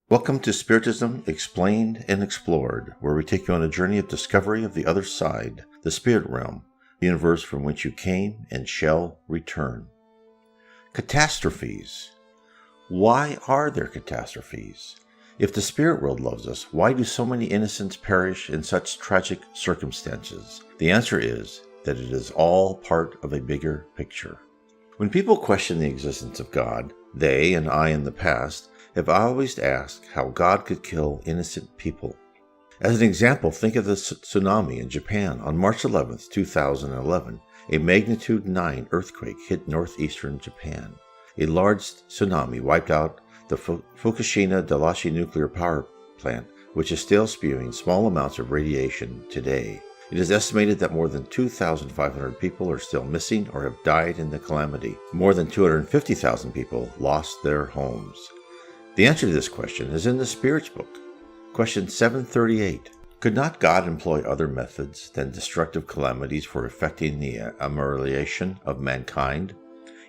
Welcome to Spiritism Explained and Explored, where we take you on a journey of discovery of the other side, the spirit realm, the universe from which you came and shall return. Catastrophes. Why are there catastrophes? If the spirit world loves us, why do so many innocents perish in such tragic circumstances? The answer is that it is all part of a bigger picture. When people question the existence of God, they, and I in the past, have always asked how God could kill innocent people. As an example, think of the tsunami in Japan on March 11, 2011. A magnitude 9 earthquake hit northeastern Japan. A large tsunami wiped out the Fukushima Daiichi nuclear power plant, which is still spewing small amounts of radiation today. It is estimated that more than 2,500 people are still missing or have died in the calamity. More than 250,000 people lost their homes. The answer to this question is in the Spirit's book. Question 738. Could not God employ other methods than destructive calamities for effecting the amelioration of mankind?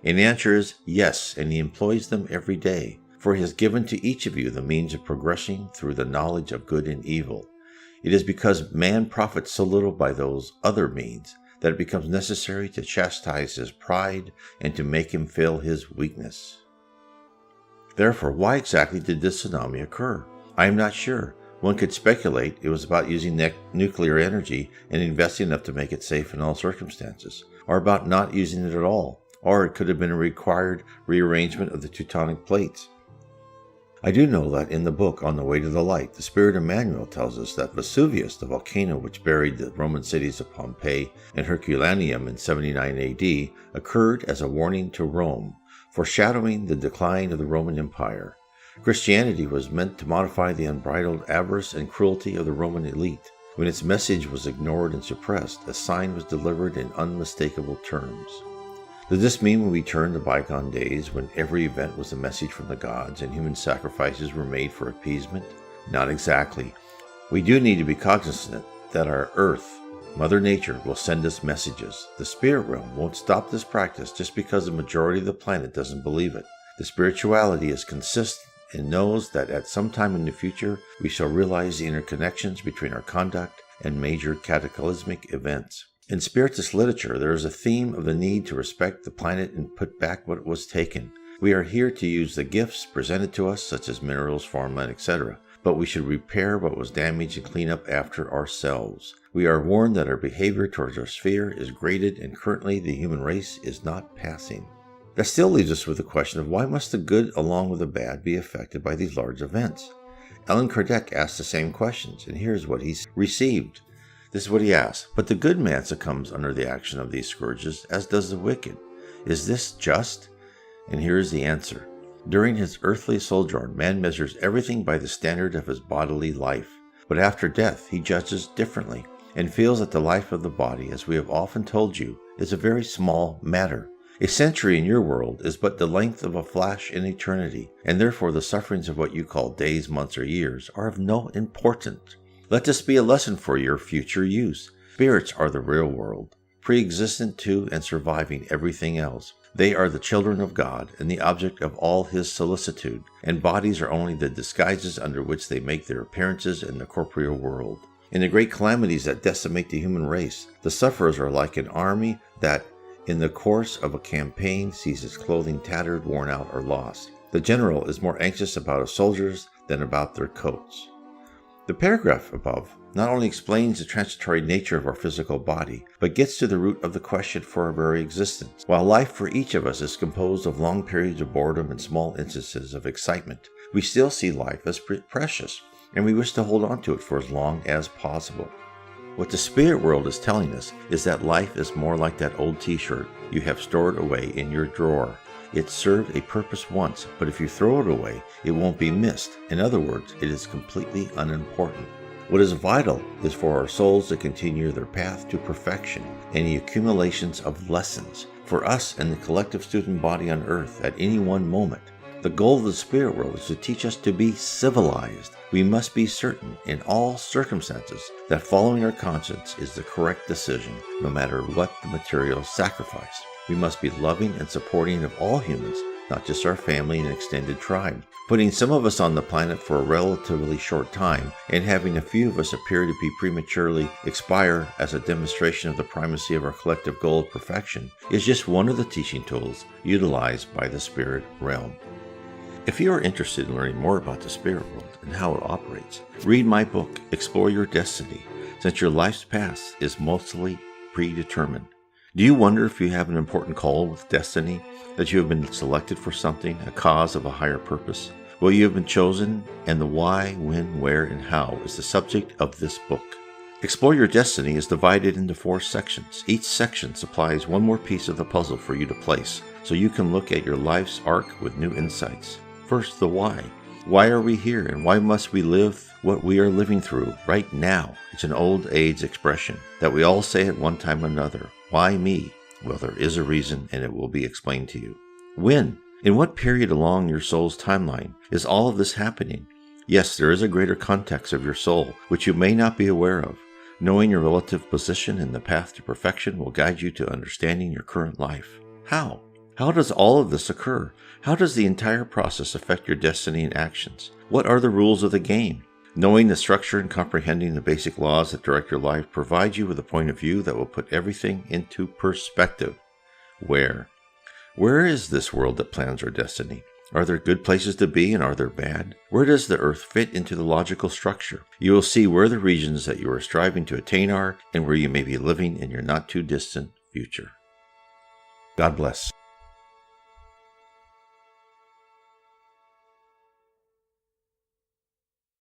And the answer is yes, and He employs them every day, for He has given to each of you the means of progressing through the knowledge of good and evil. It is because man profits so little by those other means that it becomes necessary to chastise his pride and to make him feel his weakness. Therefore, why exactly did this tsunami occur? I am not sure. One could speculate it was about using nuclear energy and investing enough to make it safe in all circumstances, or about not using it at all, or it could have been a required rearrangement of the tectonic plates. I do know that in the book On the Way to the Light, the Spirit Emmanuel tells us that Vesuvius, the volcano which buried the Roman cities of Pompeii and Herculaneum in 79 AD, occurred as a warning to Rome, foreshadowing the decline of the Roman Empire. Christianity was meant to modify the unbridled avarice and cruelty of the Roman elite. When its message was ignored and suppressed, a sign was delivered in unmistakable terms. Does this mean we return to bygone days when every event was a message from the gods and human sacrifices were made for appeasement? Not exactly. We do need to be cognizant that our earth, Mother Nature, will send us messages. The spirit realm won't stop this practice just because the majority of the planet doesn't believe it. The spirituality is consistent and knows that at some time in the future we shall realize the interconnections between our conduct and major cataclysmic events. In Spiritist literature, there is a theme of the need to respect the planet and put back what was taken. We are here to use the gifts presented to us, such as minerals, farmland, etc., but we should repair what was damaged and clean up after ourselves. We are warned that our behavior towards our sphere is graded, and currently the human race is not passing. That still leaves us with the question of why must the good along with the bad be affected by these large events? Allan Kardec asked the same questions, and here's what he received. This is what he asked. But the good man succumbs under the action of these scourges, as does the wicked. Is this just? And here is the answer. During his earthly sojourn, man measures everything by the standard of his bodily life. But after death, he judges differently, and feels that the life of the body, as we have often told you, is a very small matter. A century in your world is but the length of a flash in eternity, and therefore the sufferings of what you call days, months, or years are of no importance. Let this be a lesson for your future use. Spirits are the real world, pre-existent to and surviving everything else. They are the children of God and the object of all His solicitude, and bodies are only the disguises under which they make their appearances in the corporeal world. In the great calamities that decimate the human race, the sufferers are like an army that, in the course of a campaign, sees its clothing tattered, worn out, or lost. The general is more anxious about his soldiers than about their coats. The paragraph above not only explains the transitory nature of our physical body, but gets to the root of the question for our very existence. While life for each of us is composed of long periods of boredom and small instances of excitement, we still see life as precious, and we wish to hold on to it for as long as possible. What the spirit world is telling us is that life is more like that old t-shirt you have stored away in your drawer. It served a purpose once, but if you throw it away, it won't be missed. In other words, it is completely unimportant. What is vital is for our souls to continue their path to perfection and the accumulations of lessons for us and the collective student body on earth at any one moment. The goal of the spirit world is to teach us to be civilized. We must be certain in all circumstances that following our conscience is the correct decision, no matter what the material sacrifice. We must be loving and supporting of all humans, not just our family and extended tribe, putting some of us on the planet for a relatively short time and having a few of us appear to be prematurely expire as a demonstration of the primacy of our collective goal of perfection is just one of the teaching tools utilized by the spirit realm. If you are interested in learning more about the spirit world and how it operates, read my book, Explore Your Destiny, since your life's path is mostly predetermined. Do you wonder if you have an important call with destiny, that you have been selected for something, a cause of a higher purpose? Well, you have been chosen, and the why, when, where, and how is the subject of this book. Explore Your Destiny is divided into 4 sections. Each section supplies one more piece of the puzzle for you to place, so you can look at your life's arc with new insights. First, the why. Why are we here, and why must we live what we are living through right now? It's an old age expression that we all say at one time or another. Why me? Well, there is a reason, and it will be explained to you. When? In what period along your soul's timeline is all of this happening? Yes, there is a greater context of your soul, which you may not be aware of. Knowing your relative position in the path to perfection will guide you to understanding your current life. How? How does all of this occur? How does the entire process affect your destiny and actions? What are the rules of the game? Knowing the structure and comprehending the basic laws that direct your life provides you with a point of view that will put everything into perspective. Where? Where is this world that plans our destiny? Are there good places to be and are there bad? Where does the earth fit into the logical structure? You will see where the regions that you are striving to attain are and where you may be living in your not too distant future. God bless.